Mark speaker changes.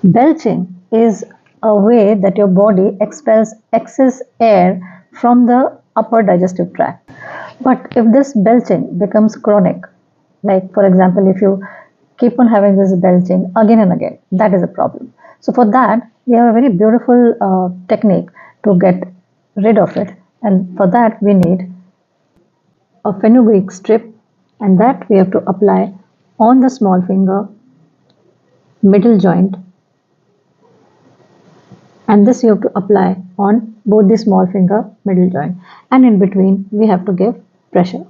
Speaker 1: Belching is a way that your body expels excess air from the upper digestive tract. But if this belching becomes chronic, like for example, if you keep on having this belching again and again, that is a problem. So for that, we have a very beautiful technique to get rid of it. And for that, we need a fenugreek strip, and that we have to apply on the small finger, middle joint, and this you have to apply on both the small finger, middle joint, and in between we have to give pressure.